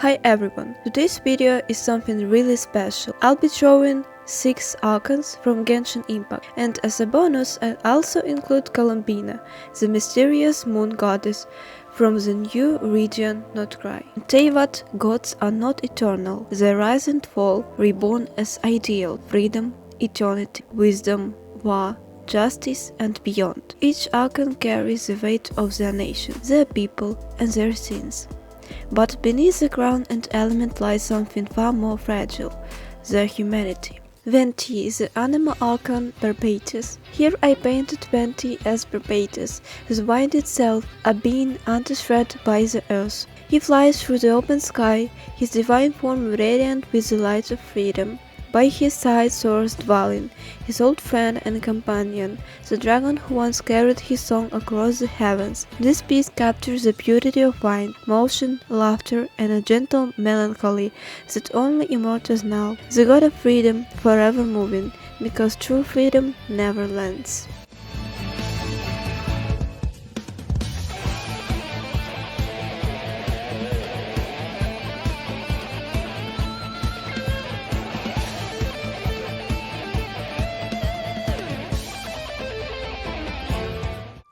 Hi everyone, today's video is something really special. I'll be drawing 6 archons from Genshin Impact, and as a bonus I'll also include Columbina, the mysterious moon goddess from the new region Notcry. In Teyvat, gods are not eternal, they rise and fall, reborn as ideal, freedom, eternity, wisdom, war, justice and beyond. Each archon carries the weight of their nation, their people and their sins. But beneath the ground and element lies something far more fragile, their humanity. Venti, the animal archon Perpetuus. Here I painted Venti as Perpetuus, whose mind itself, a being undisrupted by the earth. He flies through the open sky, his divine form radiant with the light of freedom. By his side soars Dvalin, his old friend and companion, the dragon who once carried his song across the heavens. This piece captures the purity of mind, motion, laughter, and a gentle melancholy that only immortals know. The god of freedom, forever moving, because true freedom never lands.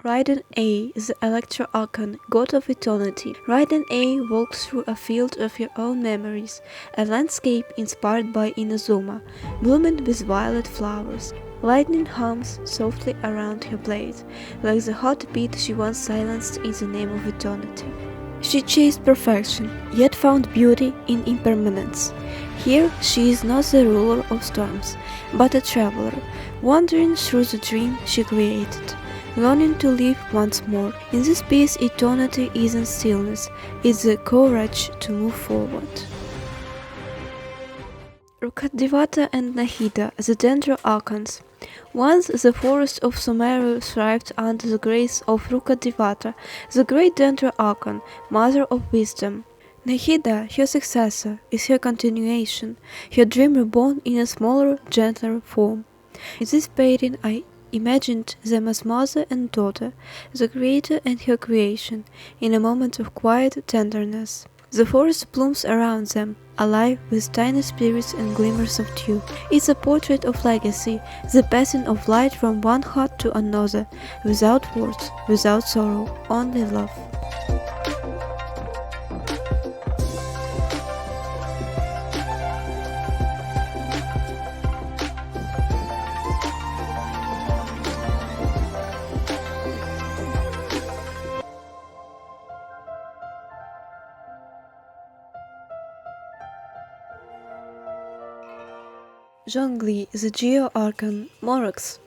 Raiden A is the Electro Archon, god of eternity. Raiden A walks through a field of her own memories, a landscape inspired by Inazuma, blooming with violet flowers. Lightning hums softly around her blade, like the heartbeat she once silenced in the name of eternity. She chased perfection, yet found beauty in impermanence. Here she is not the ruler of storms, but a traveler, wandering through the dream she created, longing to live once more. In this piece, eternity isn't stillness, it's the courage to move forward. Rukkhadevata and Nahida, the Dendro Archons. Once the forest of Sumeru thrived under the grace of Rukkhadevata, the great Dendro Archon, mother of wisdom. Nahida, her successor, is her continuation, her dream reborn in a smaller, gentler form. In this painting I imagined them as mother and daughter, the creator and her creation, in a moment of quiet tenderness. The forest blooms around them, alive with tiny spirits and glimmers of dew. It's a portrait of legacy, the passing of light from one heart to another, without words, without sorrow, only love. Zhongli, the Geo-Archon, Morax.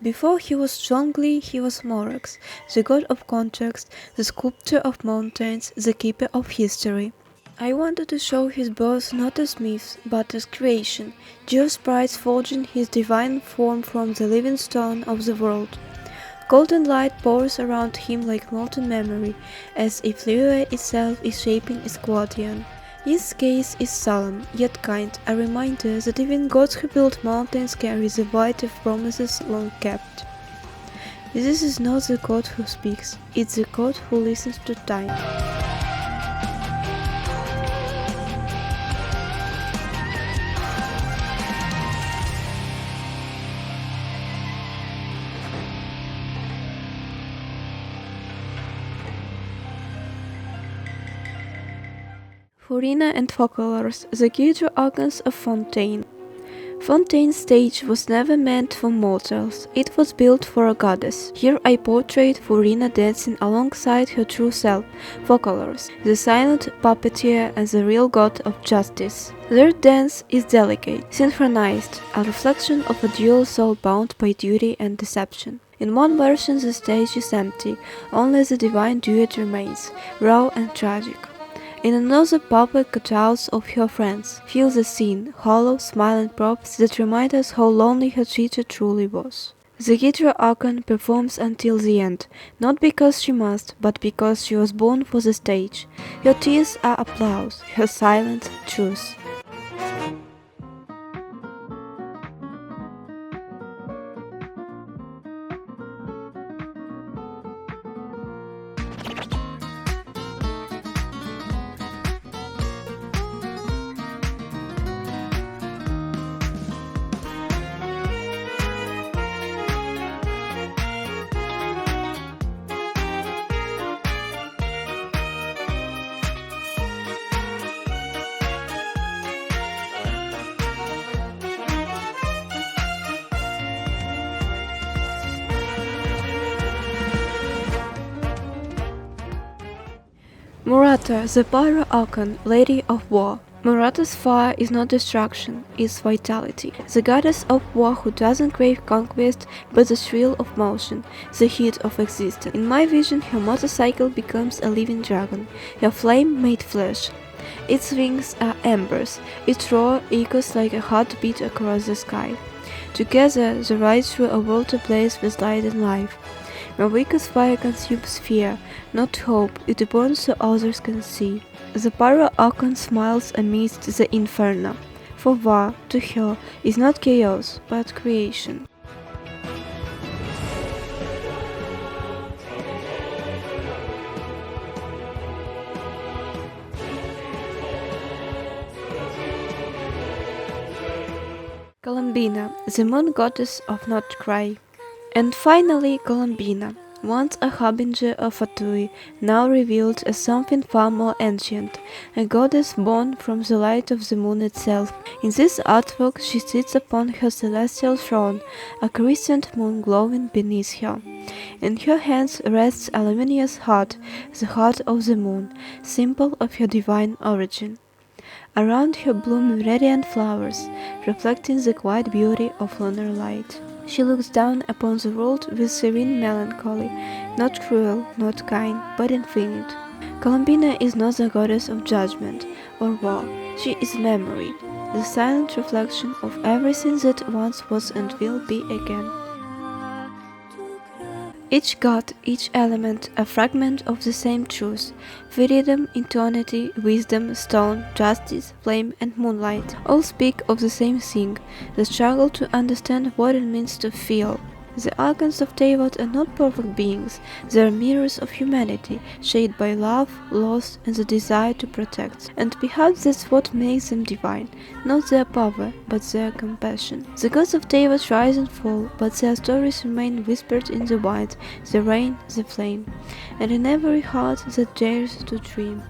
Before he was Zhongli, he was Morax, the god of contracts, the sculptor of mountains, the keeper of history. I wanted to show his birth not as myth, but as creation, Geosprites forging his divine form from the living stone of the world. Golden light pours around him like molten memory, as if Liyue itself is shaping its guardian. His gaze is solemn, yet kind, a reminder that even gods who build mountains carry the weight of promises long kept. This is not the god who speaks, it's the god who listens to time. Furina and Focolors, the Gidro Archons of Fontaine. Fontaine's stage was never meant for mortals, it was built for a goddess. Here I portrait Furina dancing alongside her true self, Focolors, the silent puppeteer and the real god of justice. Their dance is delicate, synchronized, a reflection of a dual soul bound by duty and deception. In one version the stage is empty, only the divine duet remains, raw and tragic. In another, public cutouts of her friends fill the scene, hollow, smiling props that remind us how lonely her teacher truly was. The Gidra Archon performs until the end, not because she must, but because she was born for the stage. Her tears are applause, her silence truth. Murata, the Pyro Archon, Lady of War. Murata's fire is not destruction, it's vitality. The goddess of war who doesn't crave conquest but the thrill of motion, the heat of existence. In my vision, her motorcycle becomes a living dragon, her flame made flesh. Its wings are embers, its roar echoes like a heartbeat across the sky. Together, they ride through a world ablaze with light and life. Marika's fire consumes fear, not hope, it burns so others can see. The Pyro Archon smiles amidst the inferno, for war, to her, is not chaos, but creation. Columbina, the moon goddess of not cry. And finally Columbina, once a harbinger of Fatui, now revealed as something far more ancient, a goddess born from the light of the moon itself. In this artwork she sits upon her celestial throne, a crescent moon glowing beneath her. In her hands rests a luminous heart, the heart of the moon, symbol of her divine origin. Around her bloom radiant flowers, reflecting the quiet beauty of lunar light. She looks down upon the world with serene melancholy, not cruel, not kind, but infinite. Columbina is not the goddess of judgment or war, she is memory, the silent reflection of everything that once was and will be again. Each god, each element, a fragment of the same truth, freedom, eternity, wisdom, stone, justice, flame and moonlight, all speak of the same thing, the struggle to understand what it means to feel. The archons of Teyvat are not perfect beings, they are mirrors of humanity, shaped by love, loss and the desire to protect. And perhaps that's what makes them divine, not their power, but their compassion. The gods of Teyvat rise and fall, but their stories remain whispered in the wind, the rain, the flame, and in every heart that dares to dream.